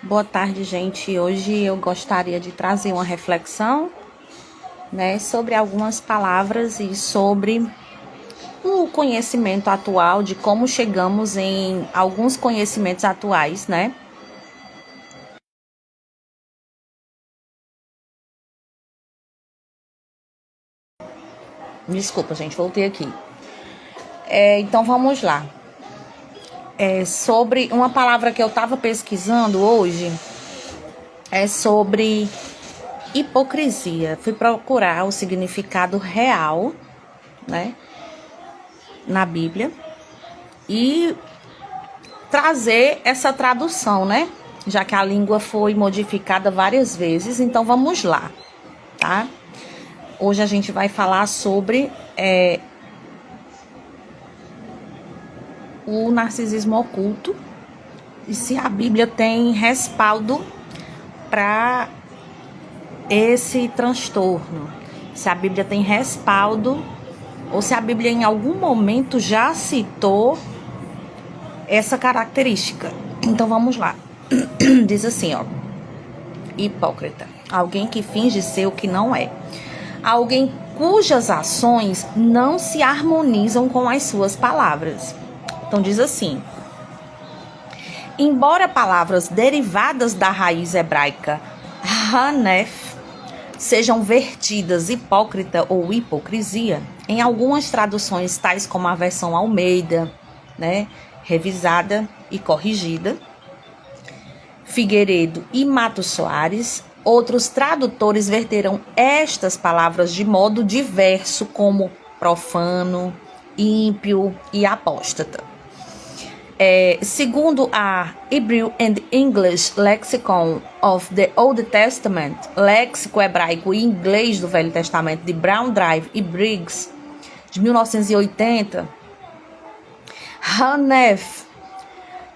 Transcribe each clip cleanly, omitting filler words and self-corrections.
Boa tarde, gente. Hoje eu gostaria de trazer uma reflexão, sobre algumas palavras e sobre o conhecimento atual, de como chegamos em alguns conhecimentos atuais, Desculpa, gente, voltei aqui. Então vamos lá. Sobre uma palavra que eu estava pesquisando hoje, é sobre hipocrisia. Fui procurar o significado real, na Bíblia e trazer essa tradução, já que a língua foi modificada várias vezes. Então vamos lá, tá? Hoje a gente vai falar sobre o narcisismo oculto e se a Bíblia tem respaldo para esse transtorno, se a Bíblia tem respaldo ou se a Bíblia em algum momento já citou essa característica. Então vamos lá. Diz assim, hipócrita, alguém que finge ser o que não é, alguém cujas ações não se harmonizam com as suas palavras. Então diz assim: embora palavras derivadas da raiz hebraica hanef sejam vertidas hipócrita ou hipocrisia, em algumas traduções, tais como a versão Almeida, revisada e corrigida, Figueiredo e Matos Soares, outros tradutores verteram estas palavras de modo diverso, como profano, ímpio e apóstata. Segundo a Hebrew and English Lexicon of the Old Testament, léxico hebraico e inglês do Velho Testamento, de Brown Drive e Briggs, de 1980, hanef,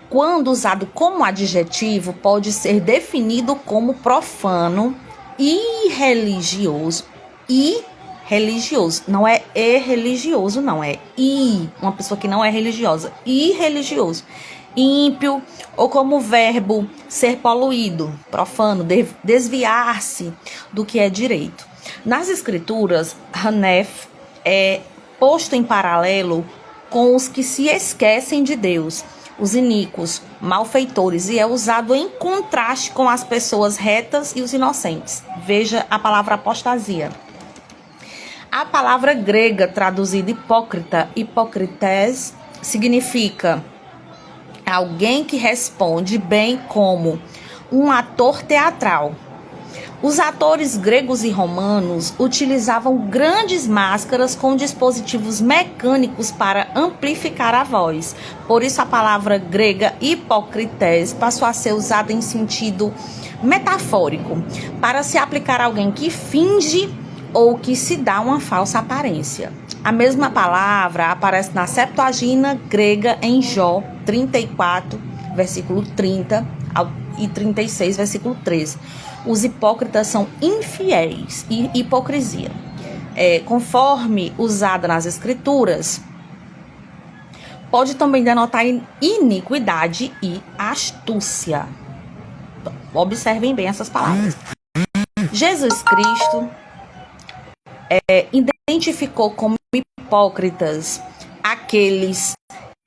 quando usado como adjetivo, pode ser definido como profano, irreligioso, não é irreligioso, não, é uma pessoa que não é religiosa, irreligioso, ímpio, ou como verbo ser poluído, profano, desviar-se do que é direito. Nas escrituras, hanef é posto em paralelo com os que se esquecem de Deus, os iníquos, malfeitores, e é usado em contraste com as pessoas retas e os inocentes. Veja a palavra apostasia. A palavra grega traduzida hipócrita, hipocrites, significa alguém que responde bem como um ator teatral. Os atores gregos e romanos utilizavam grandes máscaras com dispositivos mecânicos para amplificar a voz. Por isso a palavra grega hipocrites passou a ser usada em sentido metafórico, para se aplicar a alguém que finge ou que se dá uma falsa aparência. A mesma palavra aparece na Septuaginta grega em Jó 34, versículo 30 e 36, versículo 13. Os hipócritas são infiéis e hipocrisia. Conforme usada nas escrituras, pode também denotar iniquidade e astúcia. Observem bem essas palavras. Jesus Cristo identificou como hipócritas aqueles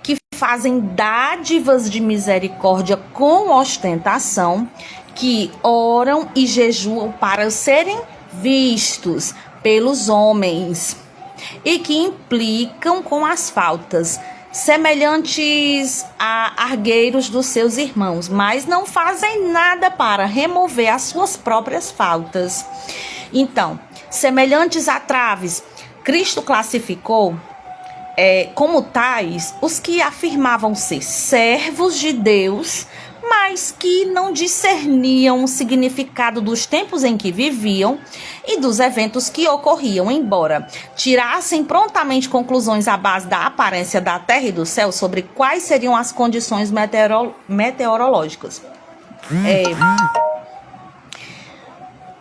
que fazem dádivas de misericórdia com ostentação, que oram e jejuam para serem vistos pelos homens e que implicam com as faltas, semelhantes a argueiros dos seus irmãos, mas não fazem nada para remover as suas próprias faltas. Então, semelhantes a traves, Cristo classificou como tais os que afirmavam ser servos de Deus, mas que não discerniam o significado dos tempos em que viviam e dos eventos que ocorriam, embora tirassem prontamente conclusões à base da aparência da terra e do céu sobre quais seriam as condições meteorológicas.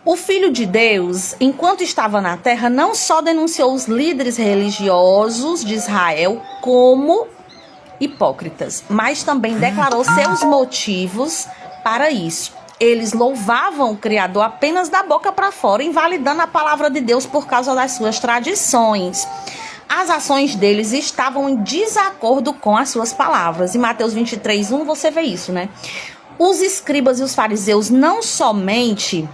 O Filho de Deus, enquanto estava na terra, não só denunciou os líderes religiosos de Israel como hipócritas, mas também declarou seus motivos para isso. Eles louvavam o Criador apenas da boca para fora, invalidando a palavra de Deus por causa das suas tradições. As ações deles estavam em desacordo com as suas palavras. Em Mateus 23:1 você vê isso, né? Os escribas e os fariseus não somente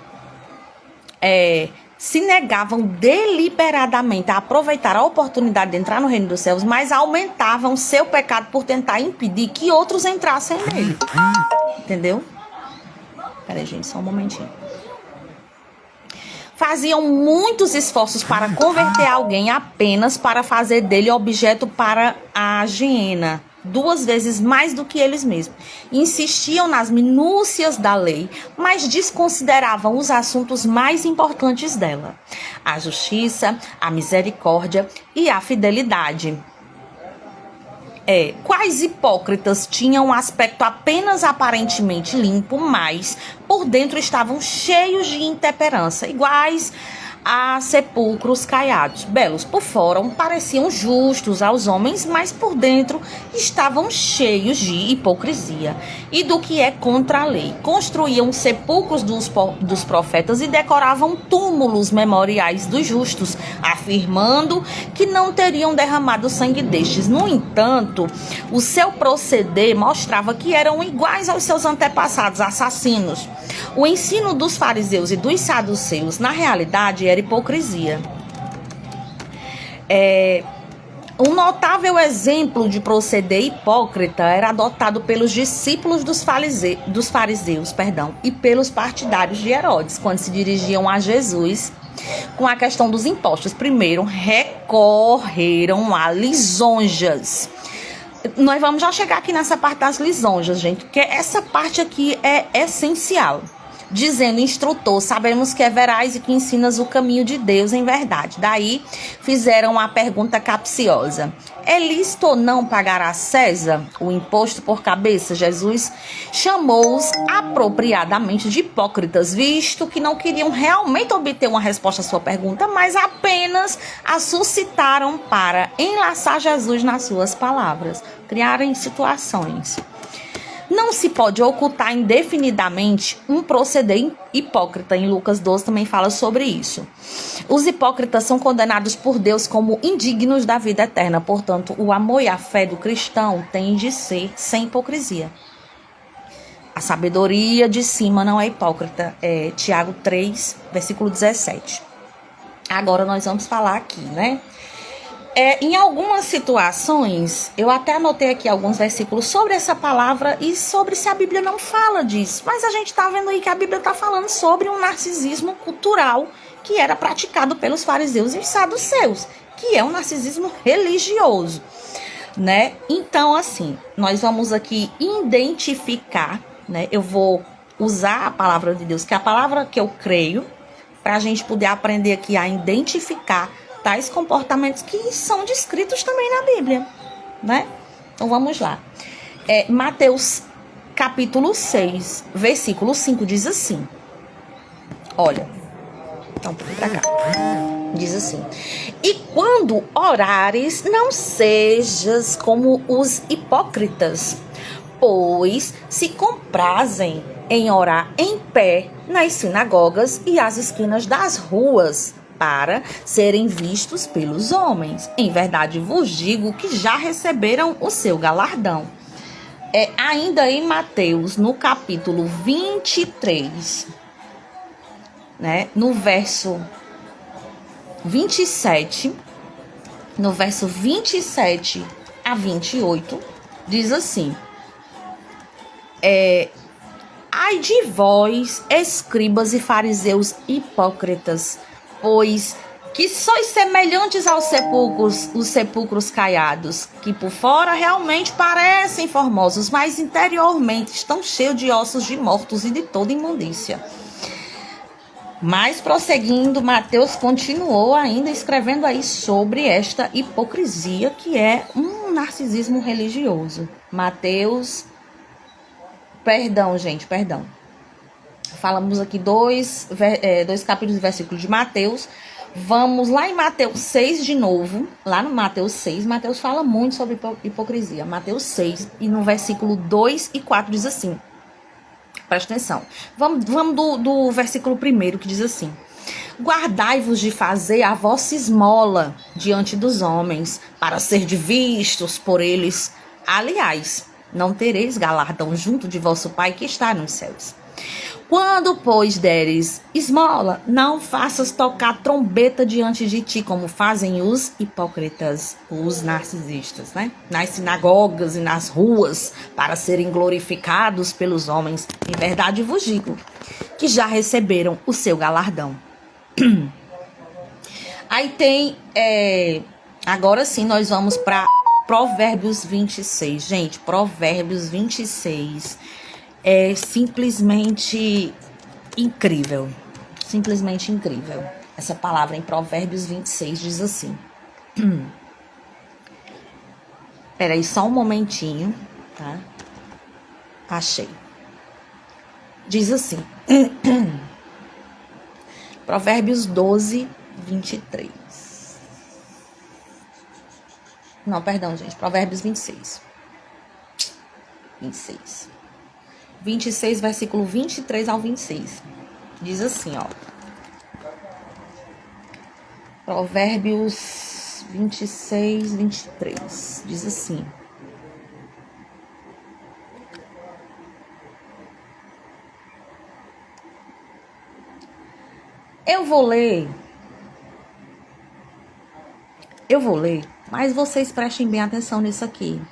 se negavam deliberadamente a aproveitar a oportunidade de entrar no reino dos céus, mas aumentavam seu pecado por tentar impedir que outros entrassem nele. Entendeu? Peraí, gente, só um momentinho. Faziam muitos esforços para converter alguém apenas para fazer dele objeto para a hiena, 2 vezes mais do que eles mesmos. Insistiam nas minúcias da lei, mas desconsideravam os assuntos mais importantes dela: a justiça, a misericórdia e a fidelidade. Quais hipócritas tinham um aspecto apenas aparentemente limpo, mas por dentro estavam cheios de intemperança, iguais a sepulcros caiados. Belos por fora, pareciam justos aos homens, mas por dentro estavam cheios de hipocrisia e do que é contra a lei. Construíam sepulcros dos profetas e decoravam túmulos memoriais dos justos, afirmando que não teriam derramado o sangue destes. No entanto, o seu proceder mostrava que eram iguais aos seus antepassados assassinos. O ensino dos fariseus e dos saduceus, na realidade, era hipocrisia. Um notável exemplo de proceder hipócrita era adotado pelos discípulos dos fariseus, e pelos partidários de Herodes, quando se dirigiam a Jesus com a questão dos impostos. Primeiro, recorreram a lisonjas. Nós vamos já chegar aqui nessa parte das lisonjas, gente, porque essa parte aqui é essencial. Dizendo: instrutor, sabemos que é veraz e que ensinas o caminho de Deus em verdade. Daí fizeram a pergunta capciosa: é lícito ou não pagar a César o imposto por cabeça? Jesus chamou-os apropriadamente de hipócritas, visto que não queriam realmente obter uma resposta à sua pergunta, mas apenas a suscitaram para enlaçar Jesus nas suas palavras, criarem situações. Não se pode ocultar indefinidamente um proceder hipócrita. Em Lucas 12 também fala sobre isso. Os hipócritas são condenados por Deus como indignos da vida eterna. Portanto, o amor e a fé do cristão tem de ser sem hipocrisia. A sabedoria de cima não é hipócrita. Tiago 3, versículo 17. Agora nós vamos falar aqui, né? Em algumas situações, eu até anotei aqui alguns versículos sobre essa palavra e sobre se a Bíblia não fala disso. Mas a gente está vendo aí que a Bíblia está falando sobre um narcisismo cultural que era praticado pelos fariseus e saduceus, que é um narcisismo religioso, né? Então, assim, nós vamos aqui identificar, né? Eu vou usar a palavra de Deus, que é a palavra que eu creio, para a gente poder aprender aqui a identificar tais comportamentos que são descritos também na Bíblia, né? Então vamos lá. Mateus capítulo 6, versículo 5 diz assim. Olha, então pra cá. Diz assim: e quando orares, não sejas como os hipócritas, pois se comprazem em orar em pé nas sinagogas e às esquinas das ruas, para serem vistos pelos homens. Em verdade vos digo que já receberam o seu galardão. Ainda em Mateus, no capítulo 23, né, no verso 27, no verso 27 a 28, diz assim: ai de vós, escribas e fariseus hipócritas, pois que sois semelhantes aos sepulcros, os sepulcros caiados, que por fora realmente parecem formosos, mas interiormente estão cheios de ossos de mortos e de toda imundícia. Mas prosseguindo, Mateus continuou ainda escrevendo aí sobre esta hipocrisia, que é um narcisismo religioso. Perdão. Falamos aqui dois capítulos de versículos de Mateus. Vamos lá em Mateus 6 de novo. Lá no Mateus 6, Mateus fala muito sobre hipocrisia. Mateus 6, e no versículo 2 e 4 diz assim: Presta atenção. Vamos do versículo 1 que diz assim: guardai-vos de fazer a vossa esmola diante dos homens, para ser vistos por eles. Aliás, não tereis galardão junto de vosso Pai que está nos céus. Quando, pois, deres esmola, não faças tocar trombeta diante de ti, como fazem os hipócritas, os narcisistas, né? Nas sinagogas e nas ruas, para serem glorificados pelos homens. Em verdade vos digo, que já receberam o seu galardão. Aí tem, agora sim nós vamos para Provérbios 26. Gente, Provérbios 26 é simplesmente incrível. Simplesmente incrível. Essa palavra em Provérbios 26 diz assim. Peraí, só um momentinho, tá? Achei. Diz assim. Provérbios 12, 23. Não, perdão, gente. Provérbios 26. 26, versículo 23 ao 26. Diz assim, ó. Provérbios 26, 23. Diz assim. Eu vou ler, mas vocês prestem bem atenção nisso aqui.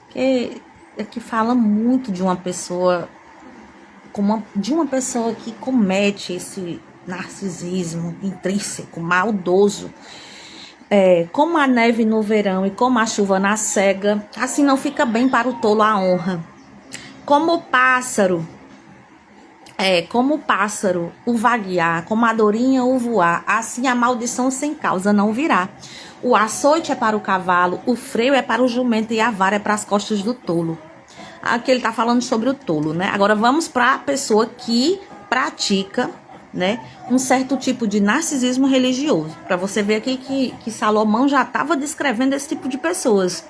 Que aqui fala muito de uma pessoa, de uma pessoa que comete esse narcisismo intrínseco, maldoso. Como a neve no verão e como a chuva na cega, assim não fica bem para o tolo a honra. Como o pássaro o vaguear, como a dorinha o voar, assim a maldição sem causa não virá. O açoite é para o cavalo, o freio é para o jumento e a vara é para as costas do tolo. Aqui ele está falando sobre o tolo, né? Agora vamos para a pessoa que pratica, né, um certo tipo de narcisismo religioso. Para você ver aqui que Salomão já estava descrevendo esse tipo de pessoas.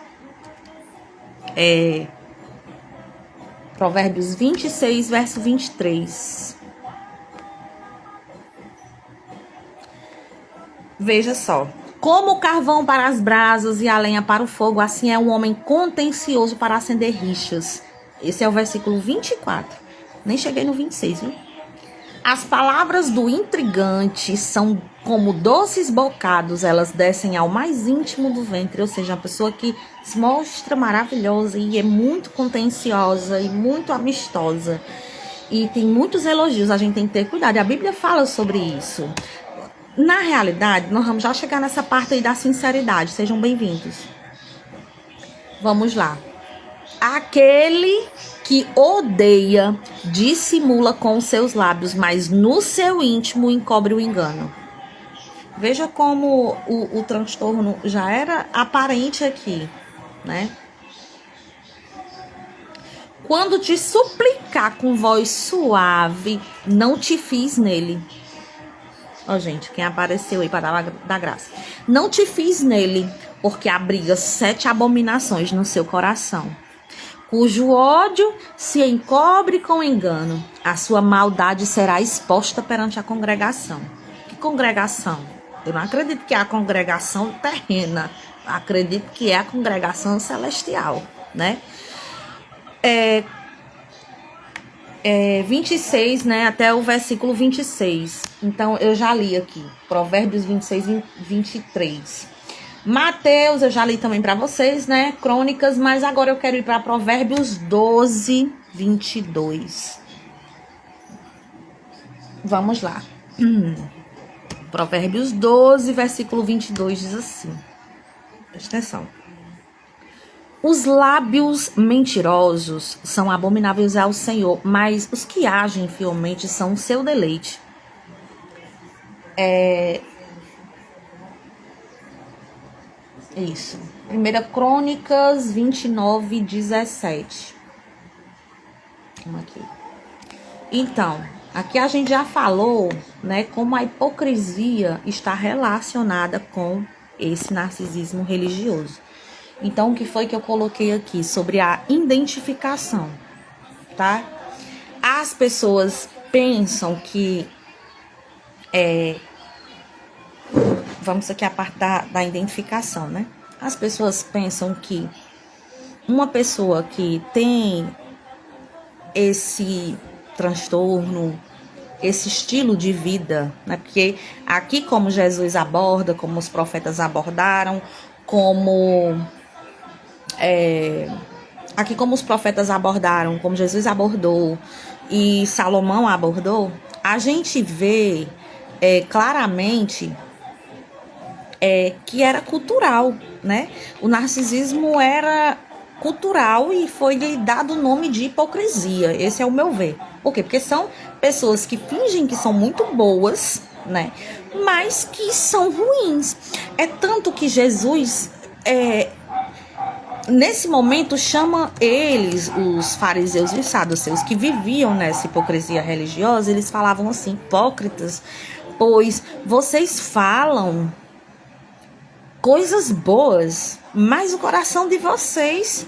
Provérbios 26, verso 23. Veja só. Como o carvão para as brasas e a lenha para o fogo, assim é um homem contencioso para acender rixas. Esse é o versículo 24. Nem cheguei no 26, viu? As palavras do intrigante são como doces bocados, elas descem ao mais íntimo do ventre, ou seja, a pessoa que se mostra maravilhosa e é muito contenciosa e muito amistosa. E tem muitos elogios, a gente tem que ter cuidado. E a Bíblia fala sobre isso. Na realidade, nós vamos já chegar nessa parte aí da sinceridade. Sejam bem-vindos. Vamos lá. Aquele que odeia dissimula com os seus lábios, mas no seu íntimo encobre o engano. Veja como o transtorno já era aparente aqui, né? Quando te suplicar com voz suave, não te fiz nele. Ó, gente, quem apareceu aí para dar graça. Não te fiz nele, porque abriga 7 abominações no seu coração, cujo ódio se encobre com engano. A sua maldade será exposta perante a congregação. Que congregação? Eu não acredito que é a congregação terrena. Eu acredito que é a congregação celestial, né? 26, né? Até o versículo 26. Então, eu já li aqui. Provérbios 26 e 23. Mateus, eu já li também para vocês, né? Crônicas, mas agora eu quero ir para Provérbios 12, 22. Vamos lá. Provérbios 12, versículo 22 diz assim. Presta atenção. Os lábios mentirosos são abomináveis ao Senhor, mas os que agem fielmente são o seu deleite. Isso. 1 Crônicas 29, 17. Vamos aqui. Então, aqui a gente já falou, né, como a hipocrisia está relacionada com esse narcisismo religioso. Então, o que foi que eu coloquei aqui sobre a identificação, tá? As pessoas pensam que vamos aqui a parte da identificação, né? As pessoas pensam que uma pessoa que tem esse transtorno, esse estilo de vida, né? Porque aqui, como Jesus aborda, como os profetas abordaram, aqui como os profetas abordaram, como Jesus abordou e Salomão abordou, a gente vê claramente que era cultural, né? O narcisismo era cultural e foi lhe dado o nome de hipocrisia. Esse é o meu ver. Por quê? Porque são pessoas que fingem que são muito boas, né? Mas que são ruins. É tanto que Jesus nesse momento chama eles, os fariseus e os saduceus, que viviam nessa hipocrisia religiosa, eles falavam assim: hipócritas, pois vocês falam coisas boas, mas o coração de vocês,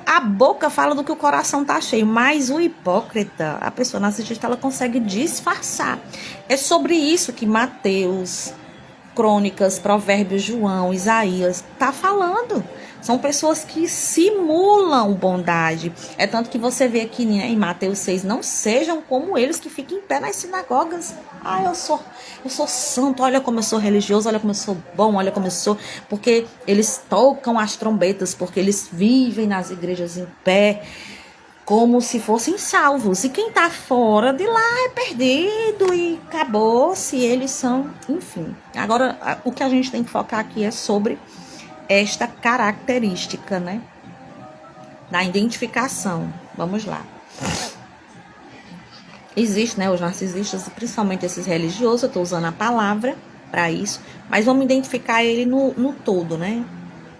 a boca fala do que o coração tá cheio, mas o hipócrita, a pessoa narcisista, ela consegue disfarçar. É sobre isso que Mateus, Crônicas, Provérbios, João, Isaías tá falando. São pessoas que simulam bondade. É tanto que você vê aqui, né, em Mateus 6, não sejam como eles que ficam em pé nas sinagogas. Ah, eu sou santo, olha como eu sou religioso, olha como eu sou bom, olha como eu sou. Porque eles tocam as trombetas, porque eles vivem nas igrejas em pé, como se fossem salvos. E quem tá fora de lá é perdido e acabou se eles são, enfim. Agora, o que a gente tem que focar aqui é sobre esta característica, né? Da identificação. Vamos lá. Existe, né, os narcisistas, principalmente esses religiosos, eu tô usando a palavra para isso, mas vamos identificar ele no todo, né?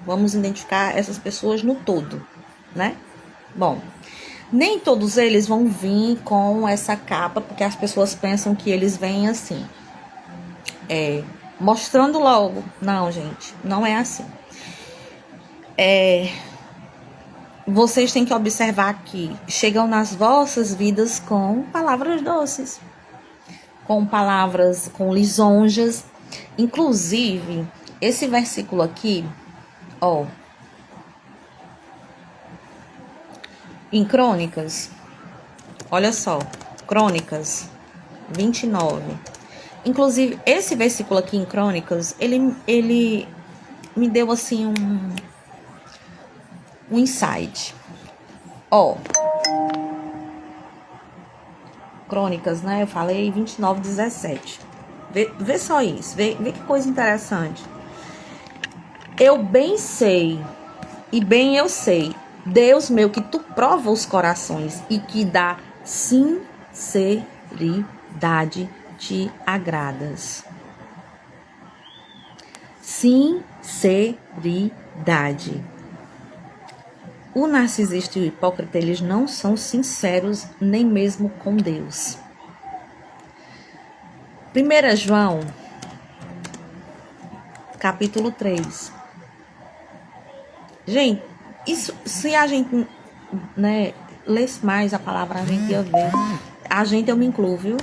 Vamos identificar essas pessoas no todo, né? Bom, nem todos eles vão vir com essa capa, porque as pessoas pensam que eles vêm assim, mostrando logo. Não, gente, não é assim. Vocês têm que observar que chegam nas vossas vidas com palavras doces, com palavras, com lisonjas. Inclusive, esse versículo aqui, ó, em Crônicas, olha só, Crônicas 29. Inclusive, esse versículo aqui em Crônicas, ele me deu assim um insight. Ó, Crônicas, né? Eu falei 29, 17. Vê só isso, vê que coisa interessante. Eu bem sei, e bem eu sei, Deus meu, que tu prova os corações e que dá sinceridade te agradas. Sinceridade. O narcisista e o hipócrita, eles não são sinceros nem mesmo com Deus. 1 João, capítulo 3. Gente, isso, se a gente, né, lesse mais a palavra, a gente ia ver. A gente, eu me incluo, viu?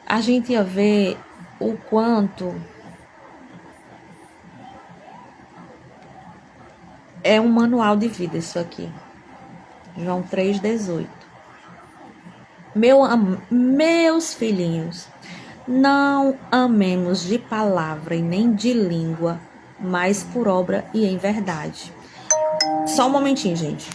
A gente ia ver o quanto é um manual de vida isso aqui. João 3,18. Meus filhinhos, não amemos de palavra e nem de língua, mas por obra e em verdade. Só um momentinho, gente.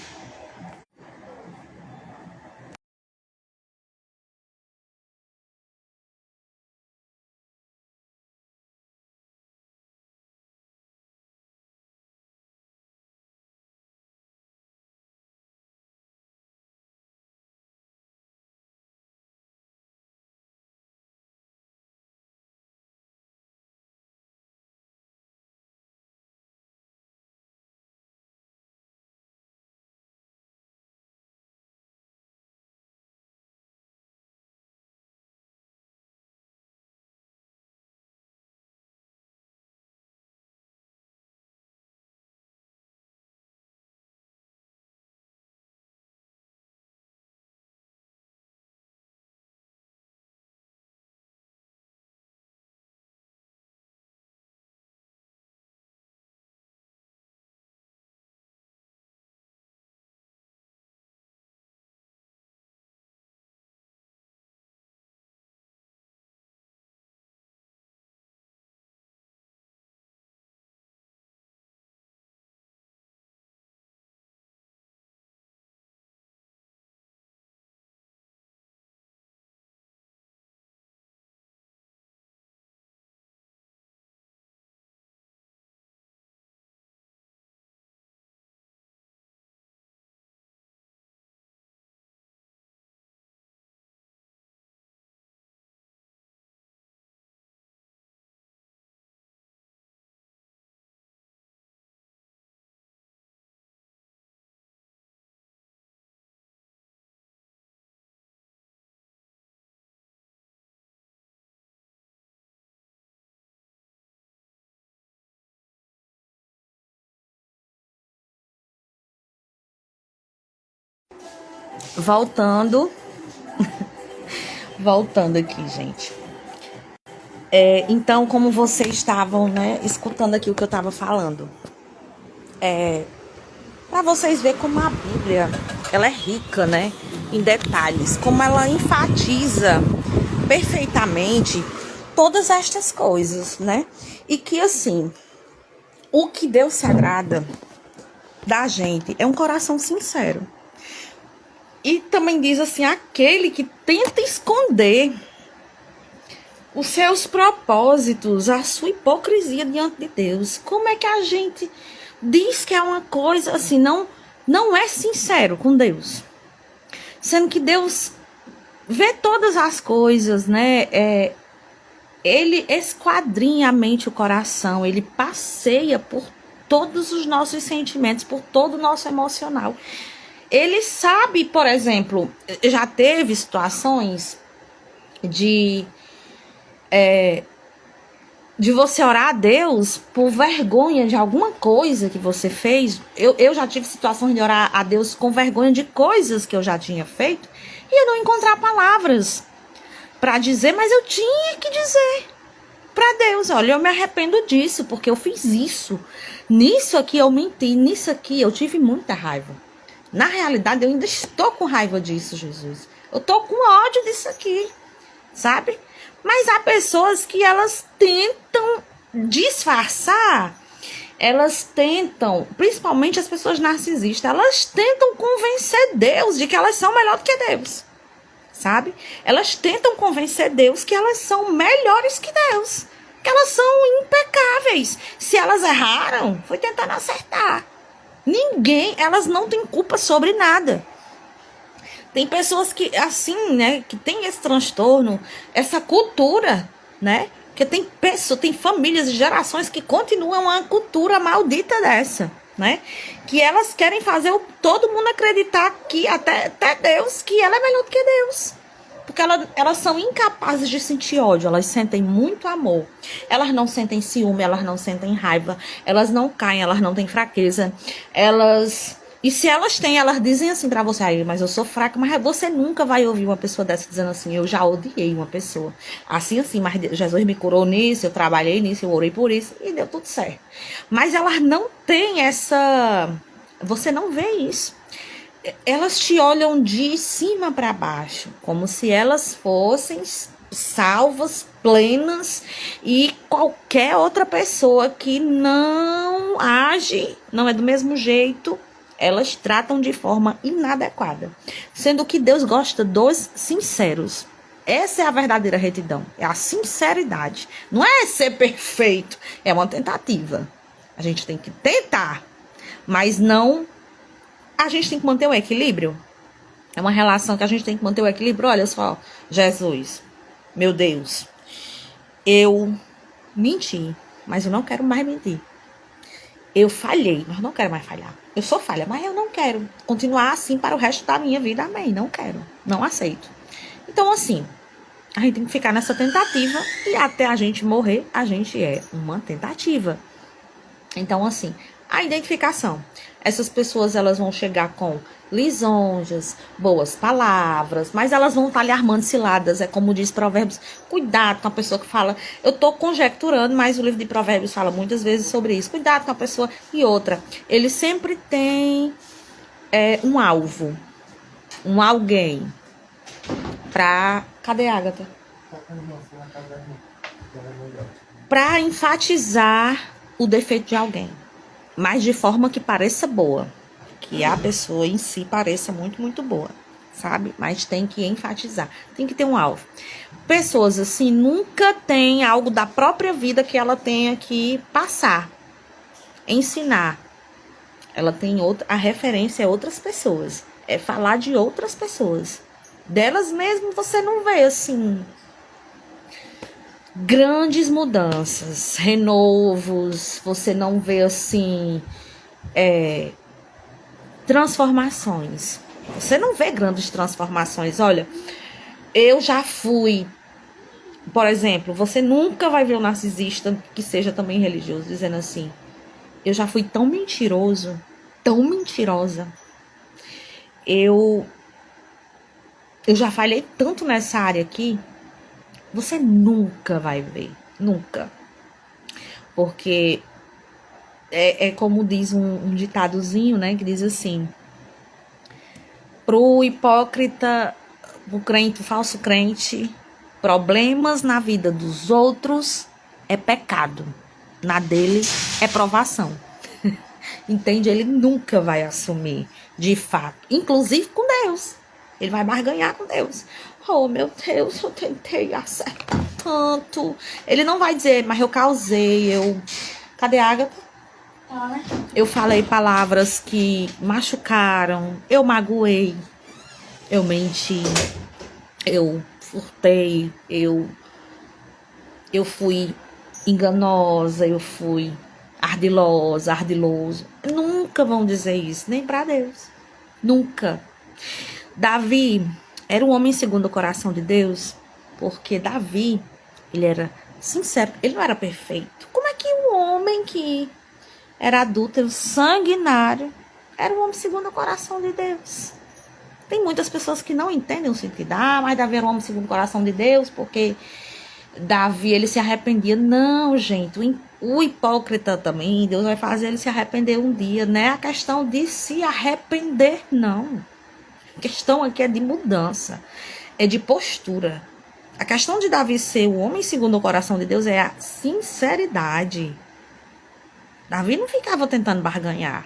voltando, voltando aqui, gente. Então, como vocês estavam, né, escutando aqui o que eu estava falando, para vocês verem como a Bíblia, ela é rica, né, em detalhes, como ela enfatiza perfeitamente todas estas coisas, né, e que assim, o que Deus se agrada da gente é um coração sincero. E também diz assim, aquele que tenta esconder os seus propósitos, a sua hipocrisia diante de Deus. Como é que a gente diz que é uma coisa assim, não é sincero com Deus? Sendo que Deus vê todas as coisas, né? Ele esquadrinha a mente e o coração, ele passeia por todos os nossos sentimentos, por todo o nosso emocional. Ele sabe, por exemplo, já teve situações de você orar a Deus por vergonha de alguma coisa que você fez. Eu já tive situações de orar a Deus com vergonha de coisas que eu já tinha feito e eu não encontrar palavras para dizer, mas eu tinha que dizer para Deus, olha, eu me arrependo disso, porque eu fiz isso. Nisso aqui eu menti, nisso aqui eu tive muita raiva. Na realidade, eu ainda estou com raiva disso, Jesus. Eu estou com ódio disso aqui, sabe? Mas há pessoas que elas tentam disfarçar, elas tentam, principalmente as pessoas narcisistas, elas tentam convencer Deus de que elas são melhor do que Deus, sabe? Elas tentam convencer Deus que elas são melhores que Deus, que elas são impecáveis. Se elas erraram, foi tentando acertar. Elas não têm culpa sobre nada. Tem pessoas que, assim, né, que tem esse transtorno, essa cultura, né? Porque tem famílias e gerações que continuam uma cultura maldita dessa, né? Que elas querem fazer todo mundo acreditar que, até Deus, que ela é melhor do que Deus. Porque elas são incapazes de sentir ódio, elas sentem muito amor. Elas não sentem ciúme, elas não sentem raiva, elas não caem, elas não têm fraqueza. E se elas têm, elas dizem assim pra você, aí, mas eu sou fraca, mas você nunca vai ouvir uma pessoa dessa dizendo assim, eu já odiei uma pessoa. Assim, mas Jesus me curou nisso, eu trabalhei nisso, eu orei por isso, e deu tudo certo. Mas elas não têm essa... Você não vê isso. Elas te olham de cima para baixo, como se elas fossem salvas, plenas, e qualquer outra pessoa que não age, não é do mesmo jeito, elas tratam de forma inadequada. Sendo que Deus gosta dos sinceros. Essa é a verdadeira retidão, é a sinceridade. Não é ser perfeito, é uma tentativa. A gente tem que tentar, mas não... A gente tem que manter o equilíbrio. É uma relação que a gente tem que manter o equilíbrio. Olha só, Jesus, meu Deus, eu menti, mas eu não quero mais mentir. Eu falhei, mas não quero mais falhar. Eu sou falha, mas eu não quero continuar assim para o resto da minha vida. Amém, não quero, não aceito. Então, assim, a gente tem que ficar nessa tentativa e até a gente morrer, a gente é uma tentativa. Então, assim, a identificação. Essas pessoas, elas vão chegar com lisonjas, boas palavras, mas elas vão estar lhe armando ciladas. É como diz Provérbios, cuidado com a pessoa que fala, eu estou conjecturando, mas o livro de Provérbios fala muitas vezes sobre isso. Cuidado com a pessoa. E outra, ele sempre tem um alvo, um alguém para... Cadê a Agatha? Para enfatizar o defeito de alguém, mas de forma que pareça boa, que a pessoa em si pareça muito, muito boa, sabe? Mas tem que enfatizar, tem que ter um alvo. Pessoas assim nunca têm algo da própria vida que ela tenha que passar, ensinar. Ela tem a referência é outras pessoas, é falar de outras pessoas. Delas mesmo você não vê assim grandes mudanças, renovos, você não vê assim transformações. Você não vê grandes transformações. Olha, eu já fui, por exemplo, você nunca vai ver um narcisista que seja também religioso dizendo assim, eu já fui tão mentiroso, tão mentirosa. Eu eu já falhei tanto nessa área aqui, você nunca vai ver, nunca. Porque é como diz um ditadozinho, né, que diz assim: pro hipócrita, pro crente, falso crente, problemas na vida dos outros é pecado, na dele é provação. Entende? Ele nunca vai assumir, de fato, inclusive com Deus. Ele vai barganhar com Deus. Oh, meu Deus, eu tentei acertar tanto. Ele não vai dizer, mas eu causei, Cadê a Agatha? Eu falei palavras que machucaram, eu magoei, eu menti, eu furtei, eu fui enganosa, eu fui ardiloso. Nunca vão dizer isso, nem para Deus. Nunca. Davi era um homem segundo o coração de Deus, porque Davi, ele era sincero, ele não era perfeito. Como é que um homem que era adúltero, sanguinário, era um homem segundo o coração de Deus? Tem muitas pessoas que não entendem o sentido. Mas Davi era um homem segundo o coração de Deus, porque Davi, ele se arrependia. Não, gente, o hipócrita também, Deus vai fazer ele se arrepender um dia. Não é a questão de se arrepender, não. A questão aqui é de mudança, é de postura. A questão de Davi ser o homem segundo o coração de Deus é a sinceridade. Davi não ficava tentando barganhar.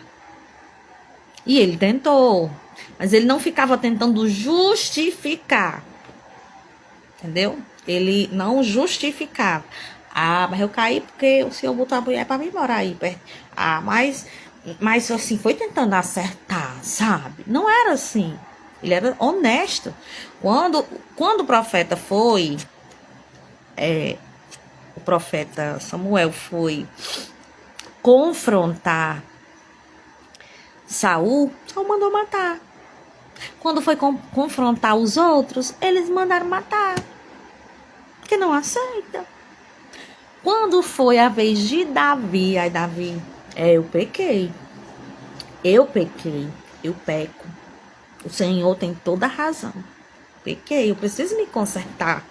E ele tentou, mas ele não ficava tentando justificar. Entendeu? Ele não justificava. Mas eu caí porque o senhor botou a mulher para mim morar aí perto. Mas assim, foi tentando acertar, sabe? Não era assim. Ele era honesto. Quando o profeta foi... o profeta Samuel foi confrontar Saul mandou matar. Quando foi confrontar os outros, eles mandaram matar. Porque não aceita. Quando foi a vez de Davi, aí Davi, eu pequei. Eu peco. O Senhor tem toda a razão. Pequei, eu preciso me consertar.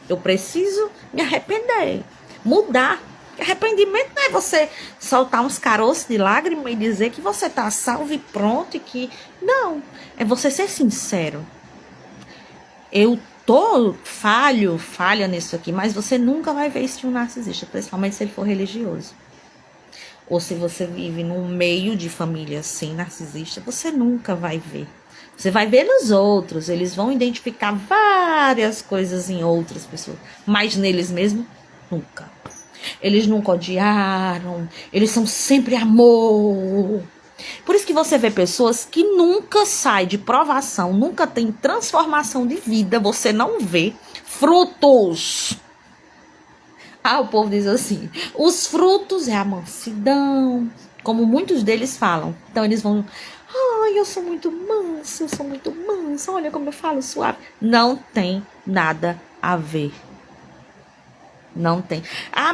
Eu preciso me arrepender, mudar. Arrependimento não é você soltar uns caroços de lágrima e dizer que você tá salvo e pronto e que... Não, é você ser sincero. Eu tô falha nisso aqui, mas você nunca vai ver isso de um narcisista, principalmente se ele for religioso. Ou se você vive num meio de família assim, narcisista, você nunca vai ver. Você vai ver nos outros, eles vão identificar várias coisas em outras pessoas, mas neles mesmos, nunca. Eles nunca odiaram, eles são sempre amor. Por isso que você vê pessoas que nunca saem de provação, nunca tem transformação de vida, você não vê frutos. O povo diz assim, os frutos é a mansidão, como muitos deles falam. Então eles vão... eu sou muito manso, olha como eu falo suave. Não tem nada a ver. Não tem.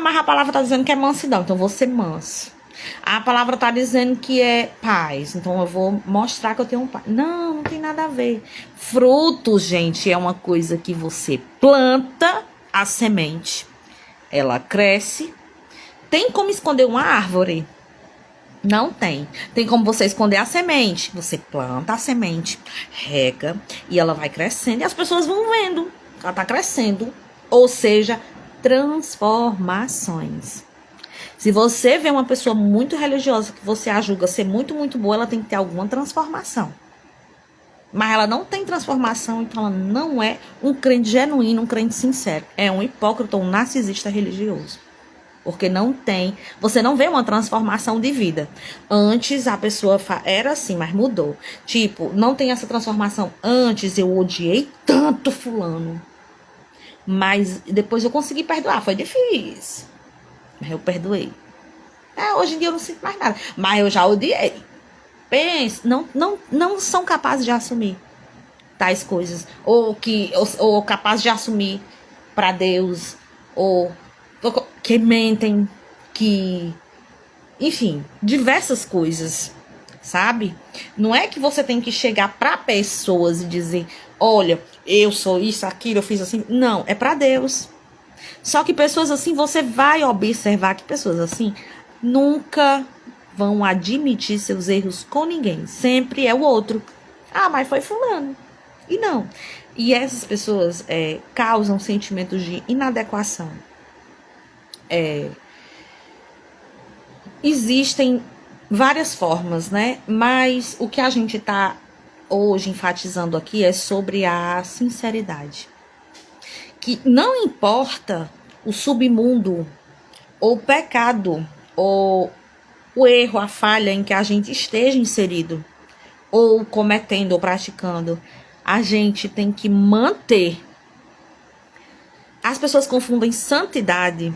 Mas a palavra está dizendo que é mansidão, então eu vou ser manso. A palavra está dizendo que é paz, então eu vou mostrar que eu tenho paz. Não tem nada a ver. Frutos, gente, é uma coisa que você planta a semente. Ela cresce. Tem como esconder uma árvore? Não tem. Tem como você esconder a semente. Você planta a semente, rega, e ela vai crescendo. E as pessoas vão vendo. Ela tá crescendo. Ou seja, transformações. Se você vê uma pessoa muito religiosa que você a julga ser muito, muito boa, ela tem que ter alguma transformação. Mas ela não tem transformação, então ela não é um crente genuíno, um crente sincero. É um hipócrita, um narcisista religioso. Porque não tem, você não vê uma transformação de vida. Antes a pessoa era assim, mas mudou. Tipo, não tem essa transformação. Antes eu odiei tanto fulano, mas depois eu consegui perdoar. Foi difícil, mas eu perdoei. Hoje em dia eu não sinto mais nada, mas eu já odiei. Pense, não são capazes de assumir tais coisas, ou capazes de assumir para Deus, ou que mentem, enfim, diversas coisas. sabe? Não é que você tem que chegar para pessoas e dizer, olha, eu sou isso, aquilo, eu fiz assim. Não, é para Deus. Só que pessoas assim, você vai observar que pessoas assim nunca vão admitir seus erros com ninguém. Sempre é o outro. Ah, mas foi fulano. E não. E essas pessoas causam sentimentos de inadequação. Existem várias formas, né? Mas o que a gente tá hoje enfatizando aqui é sobre a sinceridade. Que não importa o submundo, ou o pecado, ou o erro, a falha em que a gente esteja inserido, ou cometendo, ou praticando, a gente tem que manter. As pessoas confundem santidade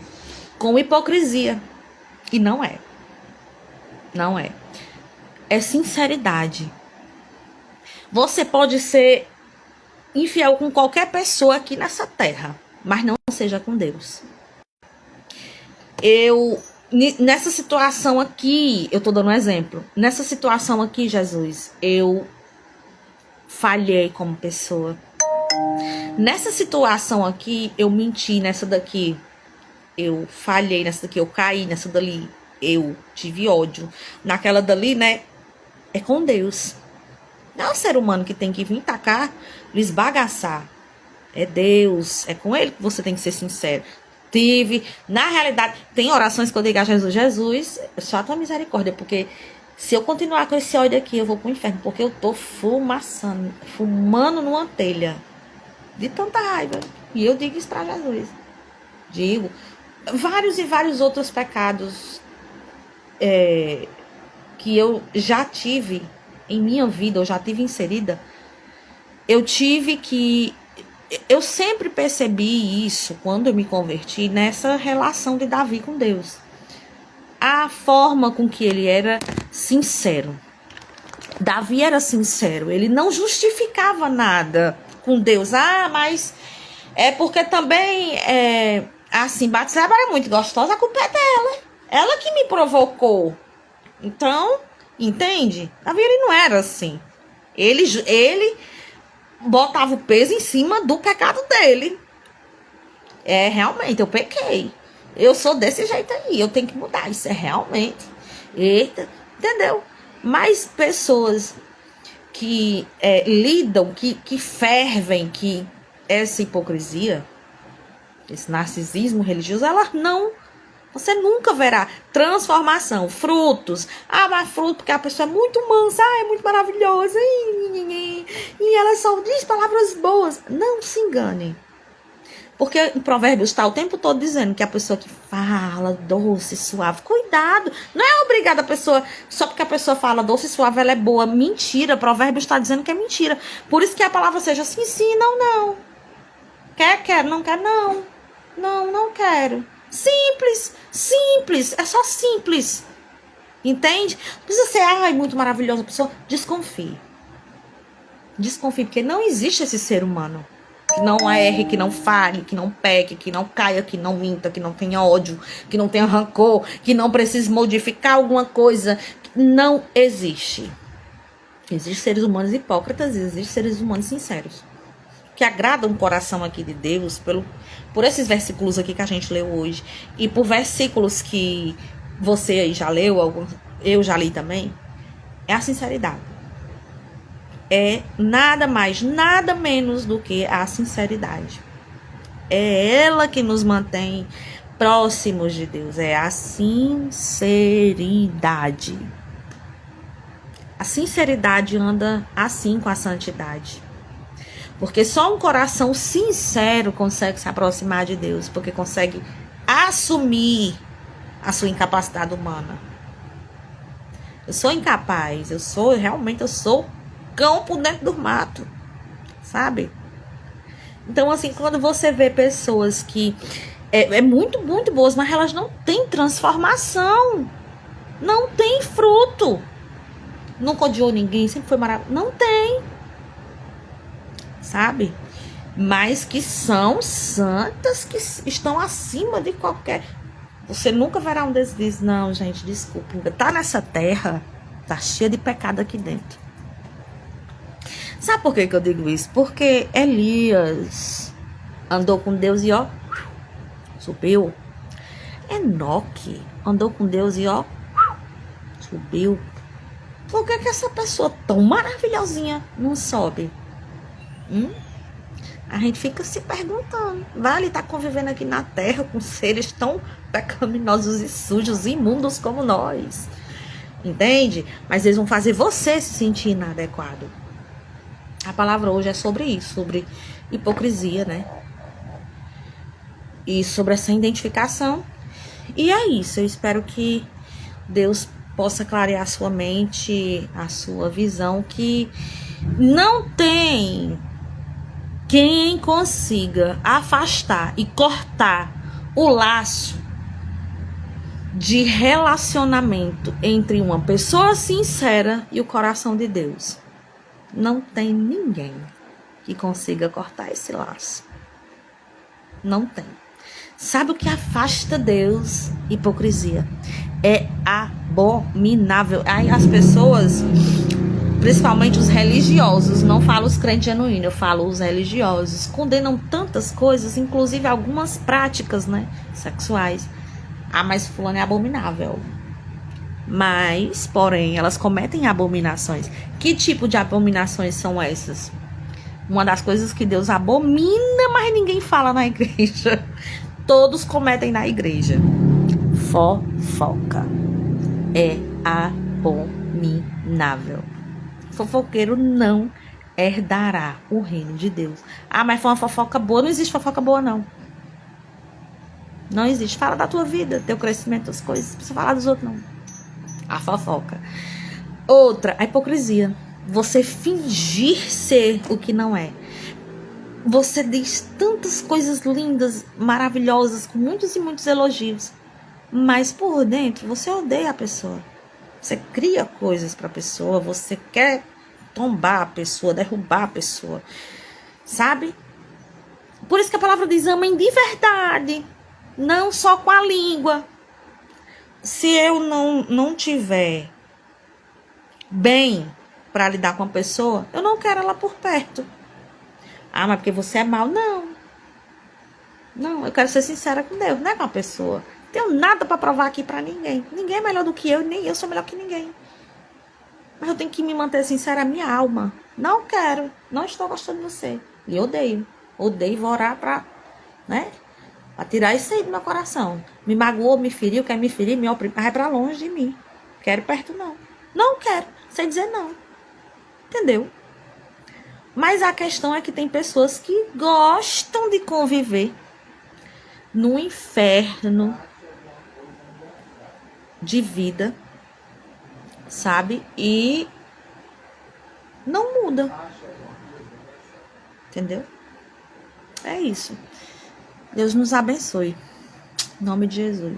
com hipocrisia. E não é. Não é. É sinceridade. Você pode ser infiel com qualquer pessoa aqui nessa terra, mas não seja com Deus. Nessa situação aqui, eu tô dando um exemplo. Nessa situação aqui, Jesus, eu falhei como pessoa. Nessa situação aqui, eu menti. Nessa daqui, eu falhei. Nessa daqui, eu caí. Nessa dali, eu tive ódio. Naquela dali, né, é com Deus. Não é o ser humano que tem que vir tacar, esbagaçar. É Deus, é com Ele que você tem que ser sincero. Na realidade, tem orações que eu digo a Jesus, Jesus, só a tua misericórdia, porque se eu continuar com esse ódio aqui, eu vou pro inferno, porque eu tô fumando numa telha, de tanta raiva. E eu digo isso pra Jesus. Digo, vários e vários outros pecados que eu já tive em minha vida, eu já tive inserida, eu sempre percebi isso quando eu me converti nessa relação de Davi com Deus. A forma com que ele era sincero. Davi era sincero, ele não justificava nada com Deus. Ah, mas é porque também, assim, Batseba era muito gostosa, a culpa é dela. Ela que me provocou. Então, entende? Davi, ele não era assim. Ele botava o peso em cima do pecado dele. Realmente, eu pequei. Eu sou desse jeito aí, eu tenho que mudar. Isso é realmente. Eita, entendeu? Mas pessoas que lidam, que fervem, que essa hipocrisia, esse narcisismo religioso, elas não. Você nunca verá transformação, frutos. Ah, mas fruto porque a pessoa é muito mansa, é muito maravilhosa. E ela só diz palavras boas. Não se engane. Porque em Provérbios está o tempo todo dizendo que a pessoa que fala doce, suave, cuidado. Não é obrigada a pessoa, só porque a pessoa fala doce, suave, ela é boa. Mentira, Provérbios está dizendo que é mentira. Por isso que a palavra seja sim, não. Quer, não quer, não. Não quero. Simples, é só simples. Entende? Não precisa ser, muito maravilhosa pessoa. Desconfie, porque não existe esse ser humano que não erre, que não fale, que não peque, que não caia, que não minta, que não tenha ódio, que não tenha rancor, que não precise modificar alguma coisa. Não existe. Existem seres humanos hipócritas e existem seres humanos sinceros, que agradam o coração aqui de Deus por esses versículos aqui que a gente leu hoje e por versículos que você aí já leu, eu já li também. É a sinceridade. É nada mais, nada menos do que a sinceridade. É ela que nos mantém próximos de Deus. É a sinceridade. A sinceridade anda assim com a santidade. Porque só um coração sincero consegue se aproximar de Deus. Porque consegue assumir a sua incapacidade humana. Eu sou incapaz. Eu sou cão por dentro do mato, sabe? Então, assim, quando você vê pessoas que muito boas, mas elas não têm transformação, não tem fruto, nunca odiou ninguém, sempre foi maravilhoso, não tem, sabe? Mas que são santas, que estão acima de qualquer. Você nunca verá um desses, não, gente, desculpa, tá nessa terra. Tá cheia de pecado aqui dentro. Sabe por que eu digo isso? Porque Elias andou com Deus e ó, subiu. Enoque andou com Deus e ó, subiu. Por que essa pessoa tão maravilhosinha não sobe? A gente fica se perguntando. Vale estar convivendo aqui na terra com seres tão pecaminosos e sujos e imundos como nós. Entende? Mas eles vão fazer você se sentir inadequado. A palavra hoje é sobre isso, sobre hipocrisia, né? E sobre essa identificação. E é isso, eu espero que Deus possa clarear a sua mente, a sua visão, que não tem quem consiga afastar e cortar o laço de relacionamento entre uma pessoa sincera e o coração de Deus. Não tem ninguém que consiga cortar esse laço. Não tem. Sabe o que afasta Deus? Hipocrisia. É abominável. Aí as pessoas, principalmente os religiosos, não falo os crentes genuínos, eu falo os religiosos, condenam tantas coisas, inclusive algumas práticas, né, sexuais. Ah, mas fulano é abominável. Mas, porém, elas cometem abominações. Que tipo de abominações são essas? Uma das coisas que Deus abomina, mas ninguém fala na igreja. Todos cometem na igreja. Fofoca. É abominável. Fofoqueiro não herdará o reino de Deus. Ah, mas foi uma fofoca boa. Não existe fofoca boa, não. Não existe. Fala da tua vida, teu crescimento, as coisas. Não precisa falar dos outros, não. A fofoca. Outra, a hipocrisia. Você fingir ser o que não é. Você diz tantas coisas lindas, maravilhosas, com muitos e muitos elogios, mas por dentro você odeia a pessoa. Você cria coisas para a pessoa, você quer tombar a pessoa, derrubar a pessoa, sabe? Por isso que a palavra diz: amem de verdade, não só com a língua. Se eu não tiver bem para lidar com a pessoa, eu não quero ela por perto. Ah, mas porque você é mau? Não, eu quero ser sincera com Deus, não é com a pessoa. Não tenho nada para provar aqui para ninguém. Ninguém é melhor do que eu, nem eu sou melhor que ninguém. Mas eu tenho que me manter sincera à minha alma. Não quero, não estou gostando de você. E odeio. Odeio, vou orar para, né? Pra tirar isso aí do meu coração. Me magoou, me feriu, quer me ferir, me oprimir, mas é pra longe de mim. Quero perto, não. Não quero, sem dizer não. Entendeu? Mas a questão é que tem pessoas que gostam de conviver no inferno de vida, sabe? E não muda. Entendeu? É isso. Deus nos abençoe. Em nome de Jesus.